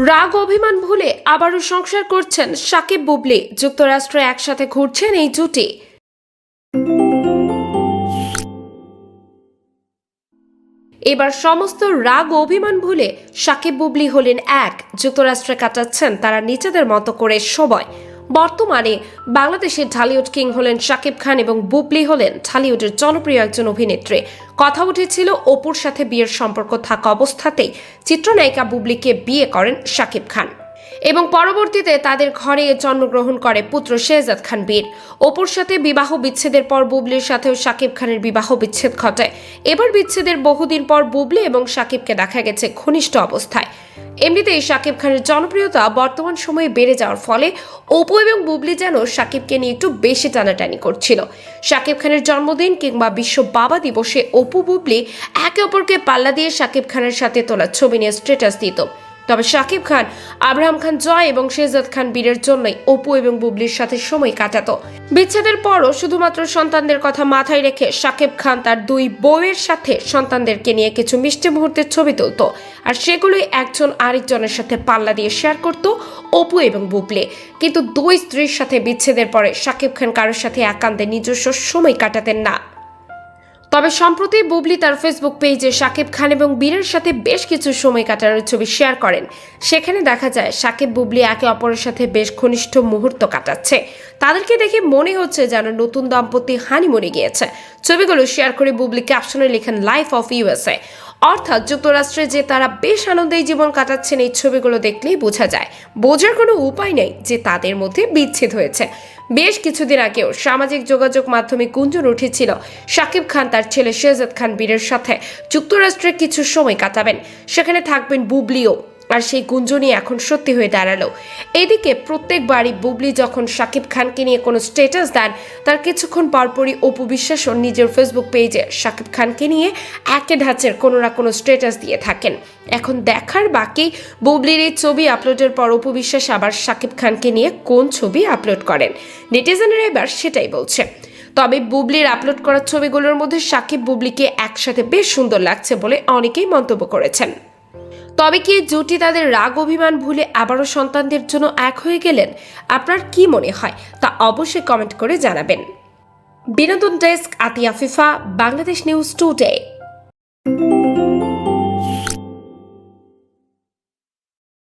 রাগ অভিমান ভুলে আবারও সংসার করছেন সাকিব বুবলি। যুক্তরাষ্ট্রে একসাথে ঘুরছেন এই জুটি। এবার সমস্ত রাগ অভিমান ভুলে সাকিব বুবলি হলেন এক। যুক্তরাষ্ট্রে কাটাচ্ছেন তারা নিজেদের মতো করে সময়। বর্তমানে বাংলাদেশের ঢালিউড কিং হলেন শাকিব খান এবং বুবলি হলেন ঢালিউডের জনপ্রিয় একজন অভিনেত্রী। কথা উঠেছিল অপুর সাথে বিয়ের সম্পর্ক থাকা অবস্থাতেই চিত্রনায়িকা বুবলিকে বিয়ে করেন শাকিব খান এবং পরবর্তীতে তাদের ঘরে জন্মগ্রহণ করে পুত্র শেহজাদ খান বীর। অপুর সাথে বিবাহ বিচ্ছেদের পর বুবলির সাথেও শাকিব খানের বিবাহ বিচ্ছেদ ঘটে। এবার বিচ্ছেদের বহুদিন পর বুবলি এবং শাকিবকে দেখা গেছে ঘনিষ্ঠ অবস্থায়। এমনিতেই শাকিব খানের জনপ্রিয়তা বর্তমান সময়ে বেড়ে যাওয়ার ফলে অপু এবং বুবলি যেন শাকিবকে নিয়ে একটু বেশি টানাটানি করছিল। শাকিব খানের জন্মদিন কিংবা বিশ্ব বাবা দিবসে অপু বুবলি একে অপরকে পাল্লা দিয়ে শাকিব খানের সাথে তোলা ছবি নিয়ে স্ট্যাটাস দিত। তবে শাকিব খান, আব্রাহাম খান জয় এবং শেহজাদ খান বীরের জন্যই অপু এবং বুবলির সাথে সময় কাটাতো। বিচ্ছেদের পরও শুধুমাত্র সন্তানদের কথা মাথায় রেখে শাকিব খান তার দুই বউয়ের সাথে সন্তানদেরকে নিয়ে কিছু মিষ্টি মুহূর্তের ছবি তুলত, আর সেগুলোই একজন আরেকজনের সাথে পাল্লা দিয়ে শেয়ার করত অপু এবং বুবলি। কিন্তু দুই স্ত্রীর সাথে বিচ্ছেদের পরে শাকিব খান কারোর সাথে একান্তে নিজস্ব সময় কাটাতেন না। তবে সম্প্রতি বুবলি তার ফেসবুক পেজে শাকিব খান এবং বীরের সাথে বেশ কিছু সময় কাটানোর ছবি শেয়ার করেন। সেখানে দেখা যায় শাকিব বুবলি একে অপরের সাথে বেশ ঘনিষ্ঠ মুহূর্ত কাটাচ্ছে। তাদেরকে দেখে মনে হচ্ছে যেন নতুন দম্পতি হানিমুনে গিয়েছে। ছবিগুলো শেয়ার করে বুবলি ক্যাপশনে লেখেন লাইফ অফ ইউএসএ, অর্থাৎ যুক্তরাষ্ট্রে যে তারা বেশ আনন্দেই জীবন কাটাচ্ছেন। এই ছবিগুলো দেখলেই বোঝা যায়, বোঝার কোনো উপায় নেই যে তাদের মধ্যে বিচ্ছেদ হয়েছে। বেশ কিছুদিন আগেও সামাজিক যোগাযোগ মাধ্যমে গুঞ্জন উঠেছিল শাকিব খান তার ছেলে শেহজাদ খান বীরের সাথে যুক্তরাষ্ট্রে কিছু সময় কাটাবেন, সেখানে থাকবেন বুবলিও। আর সেই গুঞ্জনই এখন সত্যি হয়ে দাঁড়ালো। এদিকে প্রত্যেকবারই বুবলি যখন শাকিব খানকে নিয়ে কোনো স্ট্যাটাস দেন, তার কিছুক্ষণ পরপরই অপু বিশ্বাসও নিজের ফেসবুক পেজে শাকিব খানকে নিয়ে একই ধাঁচের কোনো না কোনো স্ট্যাটাস দিয়ে থাকেন। এখন দেখার বাকি বুবলির এই ছবি আপলোডের পর অপু বিশ্বাস আবার শাকিব খানকে নিয়ে কোন ছবি আপলোড করেন, নেটিজেনরা এবার সেটাই বলছে। তবে বুবলির আপলোড করা ছবিগুলোর মধ্যে শাকিব বুবলিকে একসাথে বেশ সুন্দর লাগছে বলে অনেকেই মন্তব্য করেছেন। তবে কি জুটি তাদের রাগ অভিমান ভুলে আবারও সন্তানদের জন্য এক হয়ে গেলেন? আপনার কি মনে হয় তা অবশ্যই কমেন্ট করে জানাবেন। বিনোদন ডেস্ক, আতিয়া ফিফা, বাংলাদেশ নিউজ টুডে।